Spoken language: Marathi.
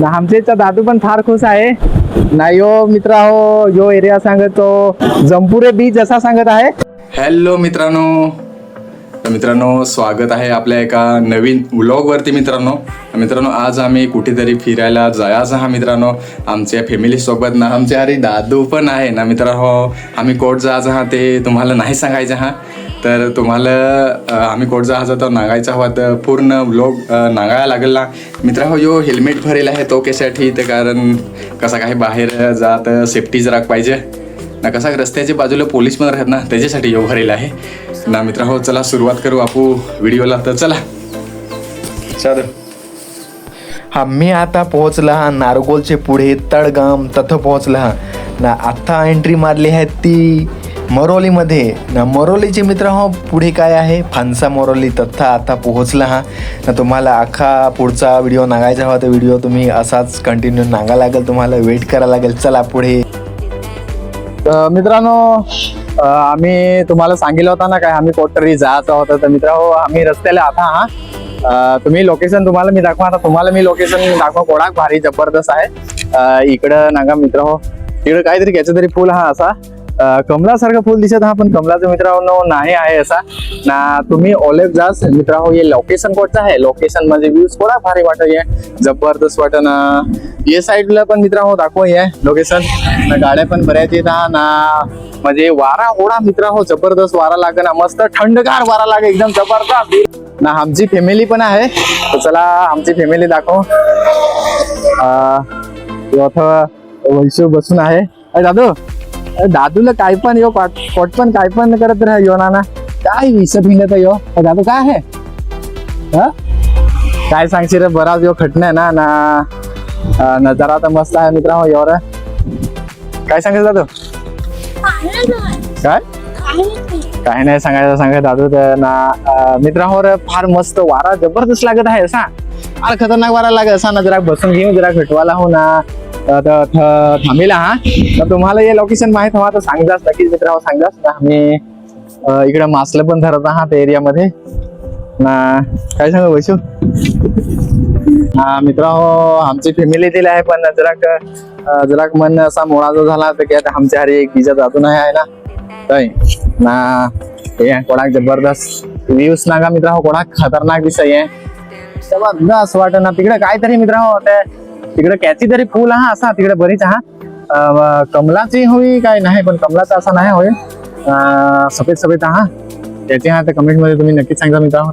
आमच्या इथचा दादू पण फार खुश आहे ना. यो मित्र हो यो एरिया सांगतो जंपुरे बीच असा सांगत आहे. हॅलो मित्रांनो स्वागत आहे आपल्या एका नवीन व्लॉगवरती. मित्रांनो आज आम्ही कुठेतरी फिरायला जायचं हा मित्रांनो, आमच्या फॅमिलीसोबत ना. आमच्या अरे दादू पण आहे ना मित्रांनो. आम्ही कोट जायचं हा ते तुम्हाला नाही सांगायचं हा, तर तुम्हाला आम्ही कोट जायचं तर नागायचा हवा तर पूर्ण व्लॉग नागायला लागेल ना मित्रांनो. यो हेल्मेट भरेल आहे तो कशासाठी, तर कारण कसा काही बाहेर जात सेफ्टी जरा पाहिजे ना. कसा रस्त्याच्या बाजूला पोलीस पण राहत ना, त्याच्यासाठी यो भरेल आहे ना मित्रांनो. चला सुरुवात करू आपू व्हिडिओला, तर चला आम्ही आता पोहोचला नारगोलचे पुढे तळगाम तथ पोहोचला ना. आता एंट्री मारली आहे ती मरोलीमध्ये ना. मरोलीचे मित्र हो पुढे काय आहे फानसा मरोली तथा आता पोहोचला हा ना. तुम्हाला अख्खा पुढचा व्हिडिओ नागायचा हवा तर व्हिडिओ तुम्ही असाच कंटिन्यू नागा लागेल, तुम्हाला वेट करायला लागेल. चला पुढे. मित्रांनो आम्ही तुम्हाला सांगितलं होतं ना काय आम्ही कोटरी जायचं होतं, तर मित्रांनो आम्ही रस्त्याला आता हा. तुम्ही लोकेशन तुम्हाला मी दाखवा, आता तुम्हाला मी लोकेशन दाखवा. कोडाक भारी जबरदस्त आहे इकडं नागा मित्रांनो. इकडं काहीतरी घ्यायचं तरी फुल हा असा कमलासारखं फुल दिसत हा, पण कमलाचं मित्रांनो नाही आहे असा ना. तुम्ही ओलेफ जास मित्रांनो. हे लोकेशन कोणतं आहे, लोकेशन म्हणजे व्ह्यूज थोडा भारी वाटत आहे, जबरदस्त वाटत ना. ये साईडला पण मित्रांनो दाखवा हे लोकेशन ना. गाड्या पण बऱ्याच येत हा ना. म्हणजे वारा ओढा मित्रांनो जबरदस्त वारा लागे ना, मस्त थंडगार वारा लागे एकदम जबरदस्त ना. आमची फॅमिली पण आहे, तर चला आमची फॅमिली दाखव. वैशू बसून आहे. दादू दादूला काय पण यो कोट पण काय पण करत राह यो ना. काय विसत हिंडत यो दादू काय आहे काय सांगशील रे. बराच यो खटणे ना ना नजारा तर मस्त आहे मित्रांनो यावर. काय सांगायचं दादू, काय काही नाही सांगायचं दादू तर ना. मित्रांनो फार मस्त वारा जबरदस्त लागत आहे असा, फार खतरनाक वारा लागत असा ना. जरा बसून घेऊन जरा भेटवाला हो ना थांबेला हा. तर तुम्हाला हे लोकेशन माहित हवा तर सांगजास नक्कीच मित्रांनो, सांगजास ना. आम्ही इकडे मासलं पण धरत आहात एरियामध्ये ना. काय सांगा वैशू हा मित्रांनो. आमची फॅमिली दिली आहे, पण जरा मन असा मोळाचा झाला तर की आमच्या हरी एक बीजा जातून आहे ना. काय ना हे कोणाक जबरदस्त व्ह्यूज नागा मित्रांनो. कोणाक खतरनाक दिसत आहे जबरदस्त वाटत ना. तिकडे काहीतरी मित्रांनो तिकडे कॅची तरी फुल हा असा तिकडे बरीच हा. कमलाची होई काय नाही, पण कमलाचा असा नाही होईल. सफेद हा त्याची हा तर कमेंट मध्ये तुम्ही नक्कीच सांगा मित्रांनो.